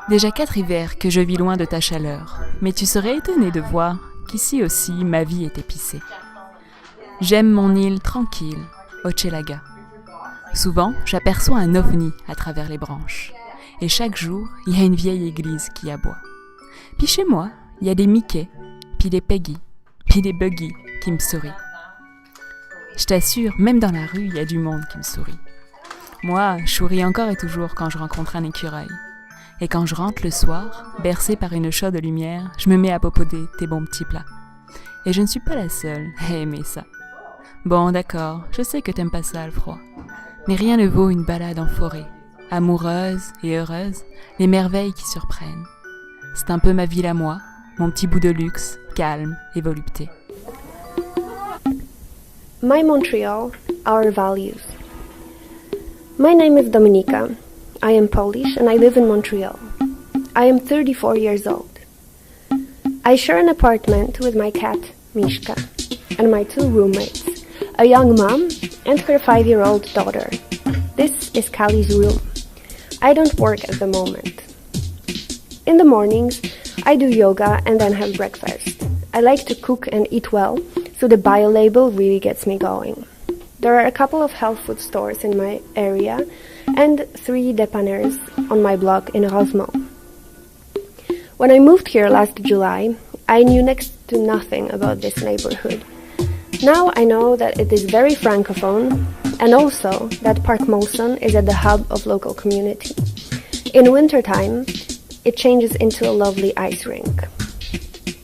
Déjà 4 hivers que je vis loin de ta chaleur, mais tu serais étonné de voir qu'ici aussi ma vie est épicée. J'aime mon île tranquille, Hochelaga. Souvent, j'aperçois un ovni à travers les branches. Et chaque jour, il y a une vieille église qui aboie. Puis chez moi, il y a des Mickey, puis des Peggy, puis des Buggy qui me sourient. Je t'assure, même dans la rue, il y a du monde qui me sourit. Moi, je souris encore et toujours quand je rencontre un écureuil. Et quand je rentre le soir, bercée par une chaude lumière, je me mets à popoter tes bons petits plats. Et je ne suis pas la seule à aimer ça. Bon, d'accord, je sais que t'aimes pas ça, le froid. Mais rien ne vaut une balade en forêt. Amoureuse et heureuse, les merveilles qui surprennent. C'est un peu ma ville à moi, mon petit bout de luxe, calme et volupté. My Montreal, our values. My name is Dominika. I am Polish and I live in Montreal. I am 34 years old. I share an apartment with my cat, Mishka, and my 2 roommates, a young mom and her 5-year-old daughter. This is Kali's room. I don't work at the moment. In the mornings, I do yoga and then have breakfast. I like to cook and eat well, so the bio label really gets me going. There are a couple of health food stores in my area and 3 dépanneurs on my block in Rosemont. When I moved here last July, I knew next to nothing about this neighborhood. Now I know that it is very francophone and also that Park Molson is at the hub of local community. In wintertime, it changes into a lovely ice rink.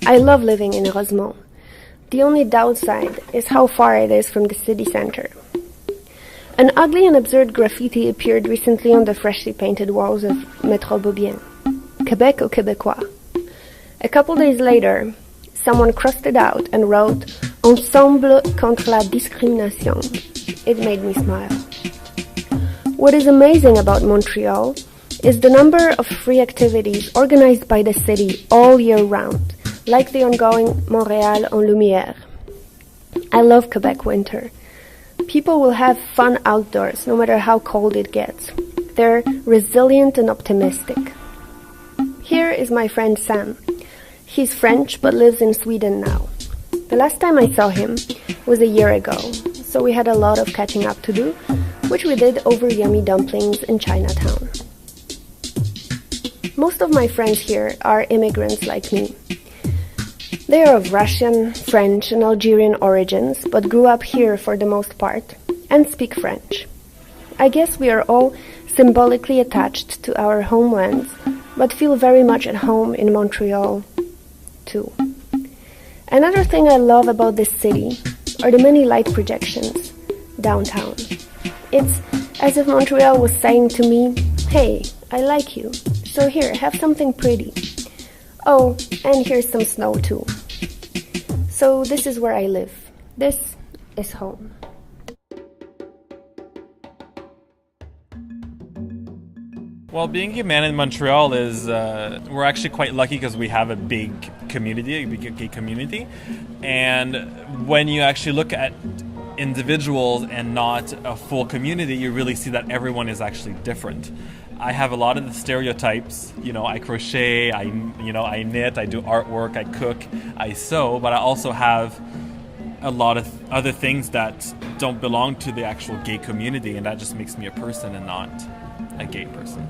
I love living in Rosemont. The only downside is how far it is from the city center. An ugly and absurd graffiti appeared recently on the freshly painted walls of Métro Beaubien. Québec aux Québécois. A couple days later, someone crossed it out and wrote Ensemble contre la discrimination. It made me smile. What is amazing about Montreal is the number of free activities organized by the city all year round, like the ongoing Montréal en Lumière. I love Quebec winter. People will have fun outdoors no matter how cold it gets. They're resilient and optimistic. Here is my friend Sam. He's French but lives in Sweden now. The last time I saw him was a year ago, so we had a lot of catching up to do, which we did over yummy dumplings in Chinatown. Most of my friends here are immigrants like me. They are of Russian, French, and Algerian origins, but grew up here for the most part, and speak French. I guess we are all symbolically attached to our homelands, but feel very much at home in Montreal, too. Another thing I love about this city are the many light projections downtown. It's as if Montreal was saying to me, "Hey, I like you, so here, have something pretty. Oh, and here's some snow too." So this is where I live. This is home. Well, being a man in Montreal is, we're actually quite lucky because we have a big community, a big gay community. And when you actually look at individuals and not a full community, you really see that everyone is actually different. I have a lot of the stereotypes. You know, I crochet, I knit, I do artwork, I cook, I sew, but I also have a lot of other things that don't belong to the actual gay community, and that just makes me a person and not a gay person.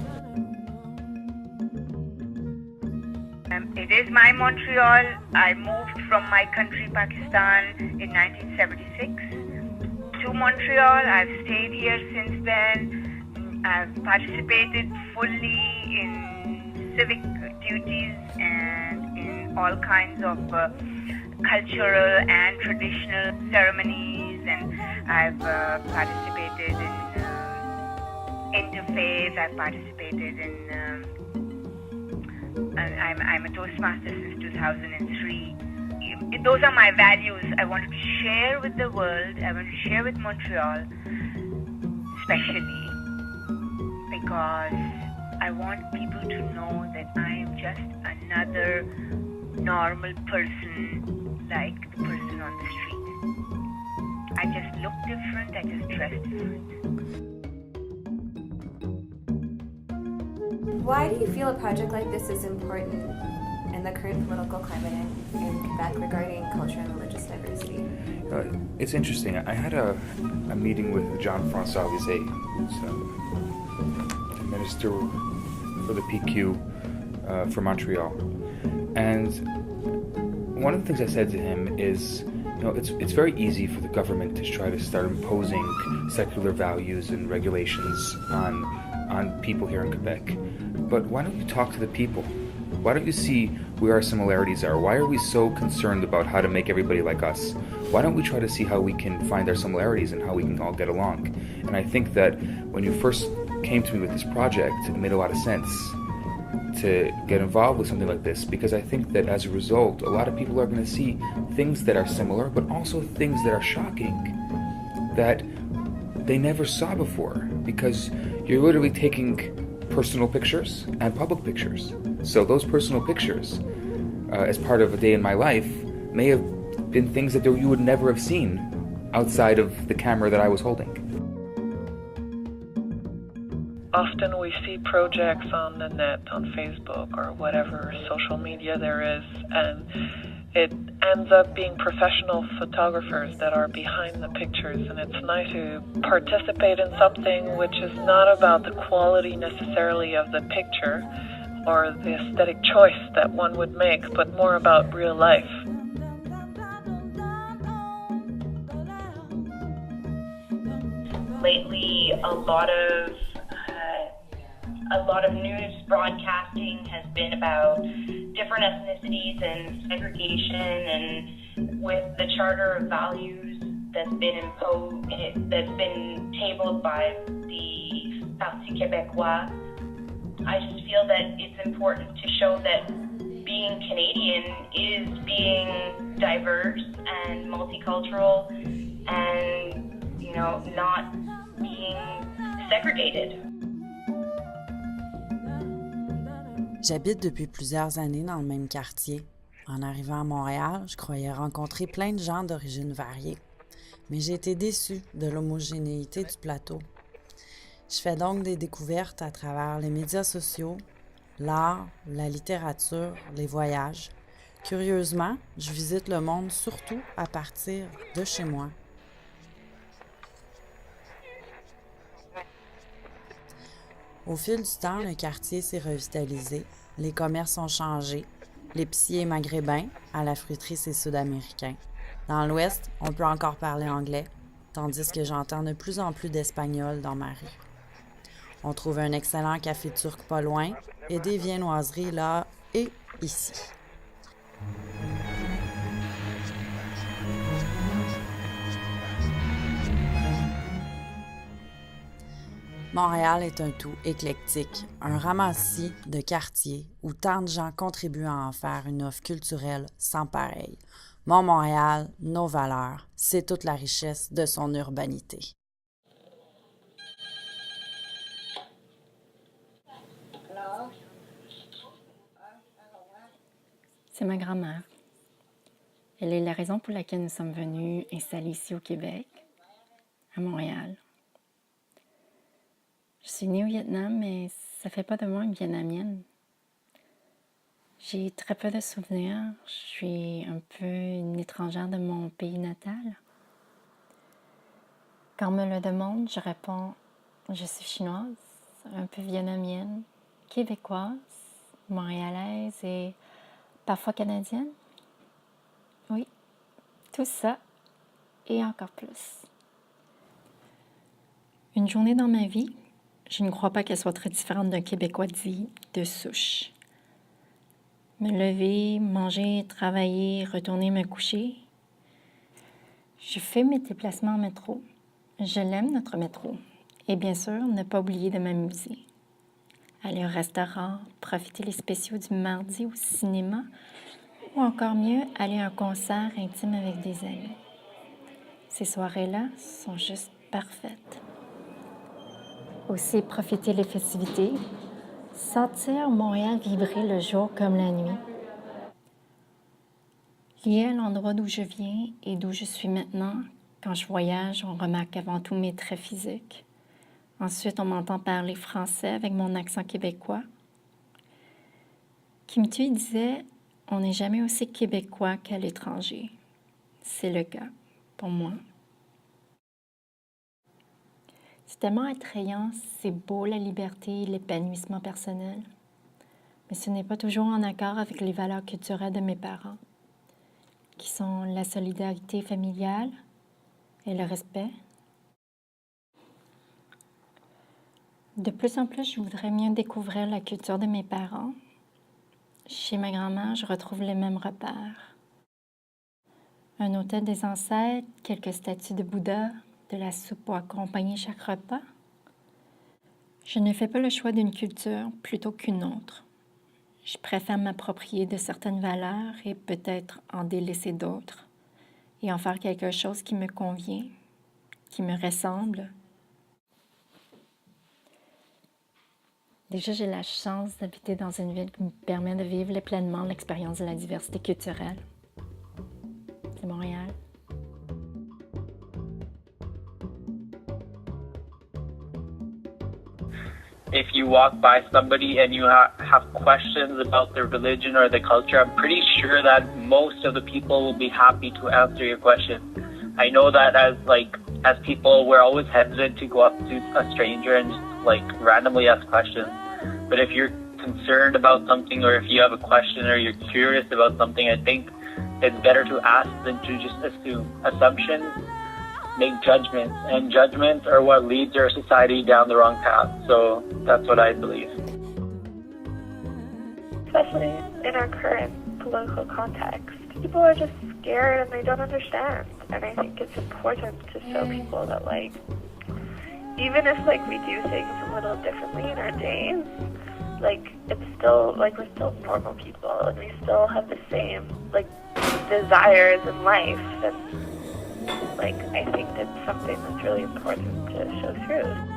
It is my Montreal. I moved from my country, Pakistan, in 1976 to Montreal. I've stayed here since then. I've participated fully in civic duties and in all kinds of cultural and traditional ceremonies, and I've participated in interfaith. I've participated in I'm a Toastmaster since 2003. Those are my values. I wanted to share with the world. I want to share with Montreal, especially because I want people to know that I am just another normal person like the person on the street. I just look different, I just dress different. Why do you feel a project like this is important in the current political climate in Quebec regarding culture and religious diversity? It's interesting. I had a meeting with Jean-François Lisée, who's the minister for the PQ for Montreal. And one of the things I said to him is, it's very easy for the government to try to start imposing secular values and regulations on people here in Quebec. But why don't you talk to the people? Why don't you see where our similarities are? Why are we so concerned about how to make everybody like us? Why don't we try to see how we can find our similarities and how we can all get along? And I think that when you first came to me with this project, it made a lot of sense to get involved with something like this, because I think that as a result, a lot of people are going to see things that are similar, but also things that are shocking that they never saw before, because you're literally taking personal pictures and public pictures. So those personal pictures, as part of a day in my life, may have been things that you would never have seen outside of the camera that I was holding. Often we see projects on the net, on Facebook or whatever social media there is, and it ends up being professional photographers that are behind the pictures, and it's nice to participate in something which is not about the quality necessarily of the picture or the aesthetic choice that one would make, but more about real life. Lately, a lot of news broadcasting has been about different ethnicities and segregation, and with the Charter of Values that's been tabled by the Parti Québécois, I just feel that it's important to show that being Canadian is being diverse and multicultural and, not being segregated. J'habite depuis plusieurs années dans le même quartier. En arrivant à Montréal, je croyais rencontrer plein de gens d'origines variées. Mais j'ai été déçue de l'homogénéité du plateau. Je fais donc des découvertes à travers les médias sociaux, l'art, la littérature, les voyages. Curieusement, je visite le monde surtout à partir de chez moi. Au fil du temps, le quartier s'est revitalisé, les commerces ont changé, l'épicier est maghrébin, à la fruiterie c'est sud-américain. Dans l'Ouest, on peut encore parler anglais, tandis que j'entends de plus en plus d'espagnol dans ma rue. On trouve un excellent café turc pas loin et des viennoiseries là et ici. Montréal est un tout éclectique, un ramassis de quartiers où tant de gens contribuent à en faire une offre culturelle sans pareil. Mon Montréal, nos valeurs, c'est toute la richesse de son urbanité. C'est ma grand-mère. Elle est la raison pour laquelle nous sommes venus installer ici au Québec, à Montréal. Je suis née au Vietnam, mais ça fait pas de moi une Vietnamienne. J'ai très peu de souvenirs. Je suis un peu une étrangère de mon pays natal. Quand on me le demande, je réponds « Je suis chinoise, un peu vietnamienne, québécoise, montréalaise et parfois canadienne. » Oui, tout ça et encore plus. Une journée dans ma vie, je ne crois pas qu'elle soit très différente d'un Québécois dit de souche. Me lever, manger, travailler, retourner me coucher. Je fais mes déplacements en métro. Je l'aime, notre métro. Et bien sûr, ne pas oublier de m'amuser. Aller au restaurant, profiter les spéciaux du mardi au cinéma, ou encore mieux, aller à un concert intime avec des amis. Ces soirées-là sont juste parfaites. Aussi profiter des festivités, sentir Montréal vibrer le jour comme la nuit. Lié à l'endroit d'où je viens et d'où je suis maintenant, quand je voyage, on remarque avant tout mes traits physiques. Ensuite, on m'entend parler français avec mon accent québécois, Kim Thuy disait « On n'est jamais aussi québécois qu'à l'étranger ». C'est le cas pour moi. C'est tellement attrayant, c'est beau la liberté et l'épanouissement personnel. Mais ce n'est pas toujours en accord avec les valeurs culturelles de mes parents, qui sont la solidarité familiale et le respect. De plus en plus, je voudrais mieux découvrir la culture de mes parents. Chez ma grand-mère, je retrouve les mêmes repères. Un autel des ancêtres, quelques statues de Bouddha, de la soupe pour accompagner chaque repas. Je ne fais pas le choix d'une culture plutôt qu'une autre. Je préfère m'approprier de certaines valeurs et peut-être en délaisser d'autres et en faire quelque chose qui me convient, qui me ressemble. Déjà, j'ai la chance d'habiter dans une ville qui me permet de vivre pleinement l'expérience de la diversité culturelle. C'est Montréal. If you walk by somebody and you have questions about their religion or the culture, I'm pretty sure that most of the people will be happy to answer your question. I know that as people, we're always hesitant to go up to a stranger and just randomly ask questions. But if you're concerned about something, or if you have a question, or you're curious about something, I think it's better to ask than to just assume. Assumptions make judgments, and judgments are what leads our society down the wrong path. So that's what I believe. Especially in our current political context, people are just scared and they don't understand. And I think it's important to show people that even if we do things a little differently in our days, it's still we're still normal people and we still have the same desires in life, and I think that's something that's really important to show through.